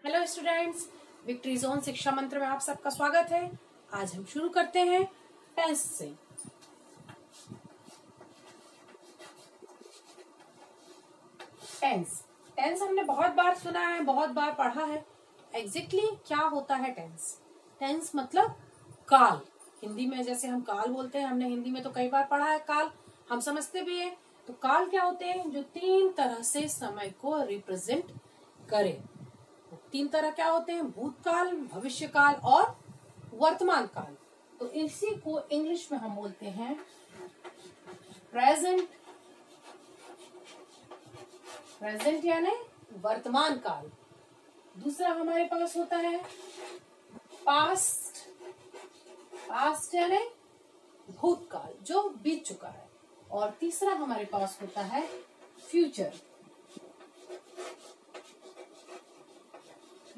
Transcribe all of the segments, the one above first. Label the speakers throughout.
Speaker 1: Hello students, victory zone शिक्षा मंत्र में आप सबका स्वागत है। आज हम शुरू करते हैं टेंस से। टेंस टेंस हमने बहुत बार सुना है, बहुत बार पढ़ा है। एग्जैक्टली क्या होता है टेंस? टेंस मतलब काल। हिंदी में जैसे हम काल बोलते हैं, हमने हिंदी में तो कई बार पढ़ा है काल, हम समझते भी है। तो काल क्या होते हैं? जो तीन तरह से समय को रिप्रेजेंट करे। तीन तरह क्या होते हैं? भूतकाल, भविष्यकाल और वर्तमान काल। तो इसी को इंग्लिश में हम बोलते हैं प्रेजेंट। प्रेजेंट यानी वर्तमान काल। दूसरा हमारे पास होता है पास्ट। पास्ट यानी भूतकाल जो बीत चुका है। और तीसरा हमारे पास होता है फ्यूचर।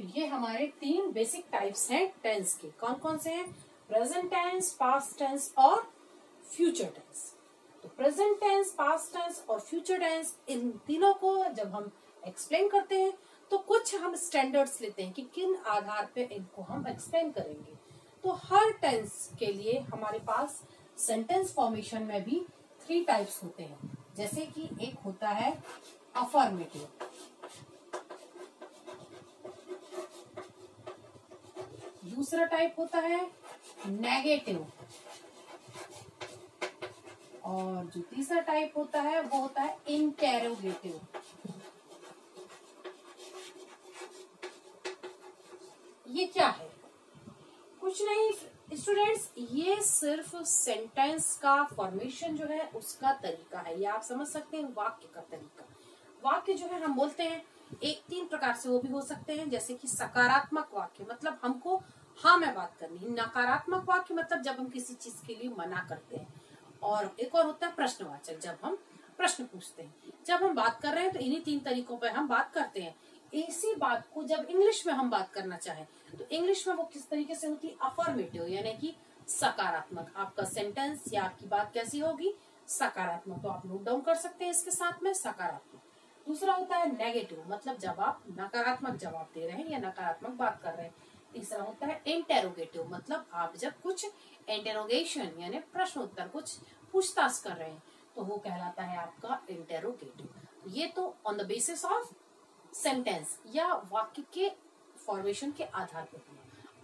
Speaker 1: ये हमारे तीन बेसिक टाइप्स हैं टेंस के। कौन कौन से हैं? प्रेजेंट टेंस, पास्ट टेंस और फ्यूचर टेंस। तो प्रेजेंट टेंस, पास्ट टेंस और फ्यूचर टेंस, इन तीनों को जब हम एक्सप्लेन करते हैं तो कुछ हम स्टैंडर्ड्स लेते हैं कि किन आधार पे इनको हम एक्सप्लेन करेंगे। तो हर टेंस के लिए हमारे पास सेंटेंस फॉर्मेशन में भी 3 टाइप्स होते हैं। जैसे कि एक होता है अफर्मेटिव, दूसरा टाइप होता है नेगेटिव और जो तीसरा टाइप होता है वो होता है इंटेरोगेटिव। ये क्या है? कुछ नहीं स्टूडेंट्स, ये सिर्फ सेंटेंस का फॉर्मेशन जो है उसका तरीका है। ये आप समझ सकते हैं वाक्य का तरीका। वाक्य जो है हम बोलते हैं एक 3 प्रकार से वो भी हो सकते हैं। जैसे कि सकारात्मक वाक्य, मतलब हमको हाँ मैं बात करनी। नकारात्मक वाक्य मतलब जब हम किसी चीज के लिए मना करते हैं। और एक और होता है प्रश्नवाचक, जब हम प्रश्न पूछते हैं। जब हम बात कर रहे हैं तो इन्हीं 3 तरीकों पर हम बात करते हैं। इसी बात को जब इंग्लिश में हम बात करना चाहें तो इंग्लिश में वो किस तरीके से होती है? अफर्मेटिव यानी कि सकारात्मक। आपका सेंटेंस या आपकी बात कैसी होगी? सकारात्मक। तो आप नोट डाउन कर सकते हैं इसके साथ में सकारात्मक। दूसरा होता है नेगेटिव, मतलब जब आप नकारात्मक जवाब दे रहे हैं या नकारात्मक बात कर रहे हैं। तीसरा होता है इंटेरोगेटिव, मतलब आप जब कुछ इंटेरोगेशन यानी प्रश्न उत्तर कुछ पूछताछ कर रहे हैं तो वो कहलाता है आपका इंटेरोगेटिव। ये तो on the basis of sentence या वाक्य के फॉर्मेशन के आधार पर।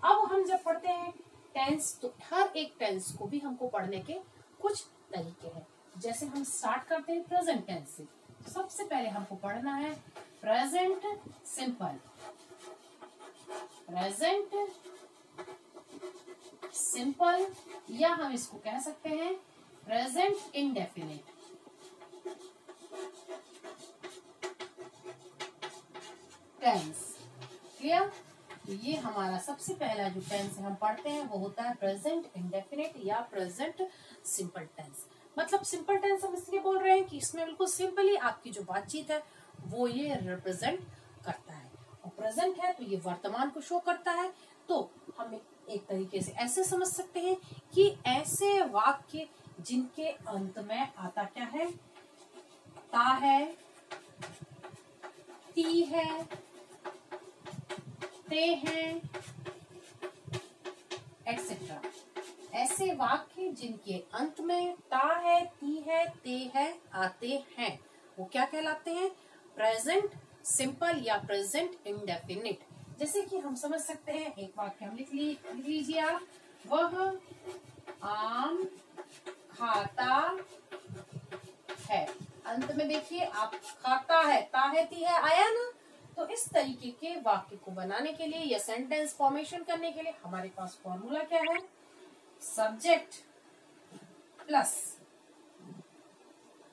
Speaker 1: अब हम जब पढ़ते हैं टेंस तो हर एक टेंस को भी हमको पढ़ने के कुछ तरीके हैं। जैसे हम स्टार्ट करते हैं प्रेजेंट टेंस से। सबसे पहले हमको पढ़ना है प्रेजेंट सिंपल। प्रेजेंट सिंपल या हम इसको कह सकते हैं प्रेजेंट इंडेफिनिट। Tense clear? ये हमारा सबसे पहला जो टेंस हम पढ़ते हैं वो होता है प्रेजेंट इंडेफिनिट या प्रेजेंट सिंपल टेंस। मतलब सिंपल टेंस हम इसलिए बोल रहे हैं कि इसमें बिल्कुल सिंपली आपकी जो बातचीत है वो ये रिप्रेजेंट करता है। और प्रेजेंट है तो ये वर्तमान को शो करता है। तो हम एक तरीके से ऐसे समझ सकते हैं कि ऐसे वाक्य जिनके अंत में आता क्या है? ता है, ती है, ते हैं, एक्सेट्रा। ऐसे वाक्य जिनके अंत में ता है, ती है, ते है आते हैं वो क्या कहलाते हैं? प्रेजेंट सिंपल या प्रेजेंट इंडेफिनिट। जैसे कि हम समझ सकते हैं, एक वाक्य हम लिख लीजिए आप। वह आम खाता है। अंत में देखिए आप खाता है, ता है, ती है आया ना। तो इस तरीके के वाक्य को बनाने के लिए या सेंटेंस फॉर्मेशन करने के लिए हमारे पास फॉर्मूला क्या है? सब्जेक्ट प्लस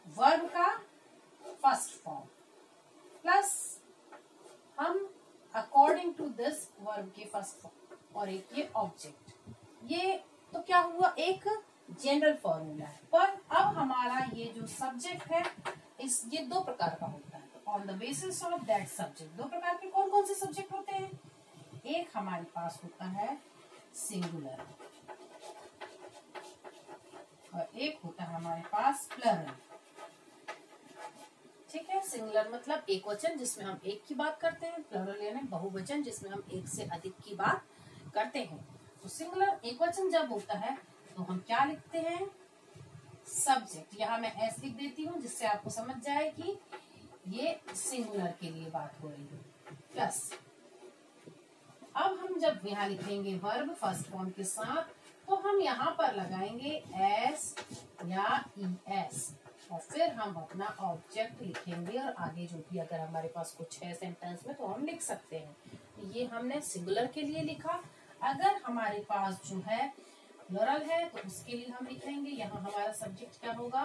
Speaker 1: वर्ब का फर्स्ट फॉर्म प्लस हम अकॉर्डिंग टू दिस वर्ब के फर्स्ट फॉर्म और एक ये ऑब्जेक्ट। ये तो क्या हुआ? एक जनरल फॉर्मूला है। पर अब हमारा ये जो सब्जेक्ट है ये 2 प्रकार का होता है। On the basis of that subject 2 प्रकार के कौन कौन से सब्जेक्ट होते हैं? एक हमारे पास होता है सिंगुलर और एक होता है हमारे पास प्लरल। ठीक है। सिंगुलर मतलब एक वचन जिसमें हम एक की बात करते हैं, प्लूरल यानी बहुवचन जिसमें हम एक से अधिक की बात करते हैं। तो सिंगुलर एक वचन जब होता है तो हम क्या लिखते हैं, सब्जेक्ट। यहाँ मैं एस लिख देती हूँ जिससे आपको समझ जाए कि ये सिंगुलर के लिए बात हो रही है। प्लस अब हम जब यहाँ लिखेंगे वर्ब फर्स्ट फॉर्म के साथ तो हम यहाँ पर लगाएंगे एस या ई एस और फिर हम अपना ऑब्जेक्ट लिखेंगे और आगे जो भी अगर हमारे पास कुछ है सेंटेंस में तो हम लिख सकते हैं। ये हमने सिंगुलर के लिए लिखा। अगर हमारे पास जो है प्लूरल है तो उसके लिए हम लिखेंगे, यहाँ हमारा सब्जेक्ट क्या होगा,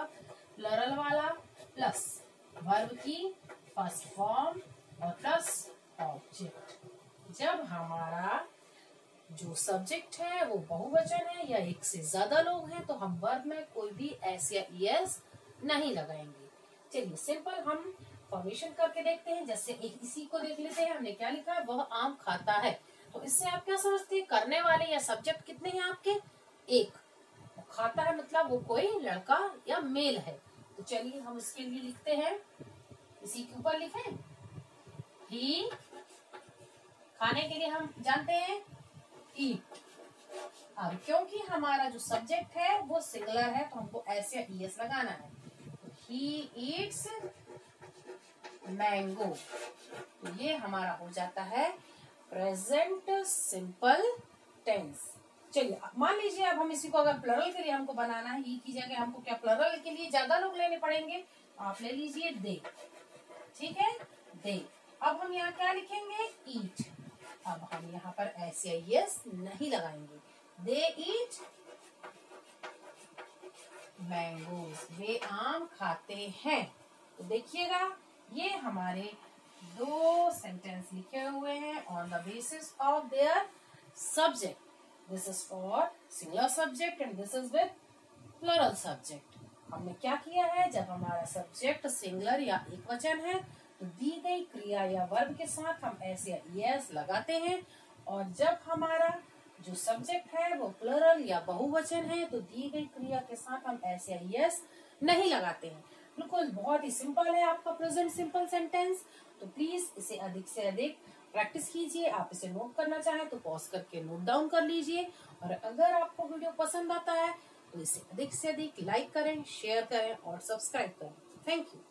Speaker 1: प्लूरल वाला प्लस वर्ब की फर्स्ट फॉर्म और प्लस ऑब्जेक्ट। जब हमारा जो सब्जेक्ट है वो बहुवचन है या एक से ज्यादा लोग हैं तो हम वर्ब में कोई भी एस या ईएस नहीं लगाएंगे। चलिए सिंपल हम फॉर्मेशन करके देखते हैं। जैसे एक इसी को देख लेते हैं, हमने क्या लिखा है, वह आम खाता है। तो इससे आप क्या समझते हैं, करने वाले या सब्जेक्ट कितने हैं आपके, एक। खाता है मतलब वो कोई लड़का या मेल है। तो चलिए हम इसके लिए लिखते हैं, इसी के ऊपर लिखें ही। खाने के लिए हम जानते हैं ईट। अब क्योंकि हमारा जो सब्जेक्ट है वो सिंगुलर है तो हमको एस या ईएस लगाना है। He eats mango. तो ये हमारा हो जाता है प्रेजेंट सिंपल टेंस। चलिए मान लीजिए अब हम इसी को अगर प्लूरल के लिए हमको बनाना है, ही की जगह हमको क्या प्लूरल के लिए ज्यादा लोग लेने पड़ेंगे, आप ले लीजिए दे। ठीक है, दे। अब हम यहाँ क्या लिखेंगे, ईट। अब हम यहाँ पर एस या यस नहीं लगाएंगे। दे ईट मैंगोज। वे आम खाते हैं। तो देखिएगा ये हमारे दो सेंटेंस लिखे हुए हैं on the basis of their subject. This is for singular subject and this is with plural subject. हमने क्या किया है, जब हमारा सब्जेक्ट सिंगुलर या एक वचन है तो दी गई क्रिया या वर्ब के साथ हम एस या ईएस लगाते हैं, और जब हमारा जो सब्जेक्ट है वो प्लूरल या बहुवचन है तो दी गई क्रिया के साथ हम एस या ईएस नहीं लगाते हैं। बिल्कुल बहुत ही सिंपल है आपका प्रेजेंट सिंपल सेंटेंस। तो प्लीज इसे अधिक से अधिक प्रैक्टिस कीजिए। आप इसे नोट करना चाहें तो पॉज करके नोट डाउन कर लीजिए, और अगर आपको वीडियो पसंद आता है तो इसे अधिक से अधिक लाइक करें, शेयर करें और सब्सक्राइब करें। Thank you.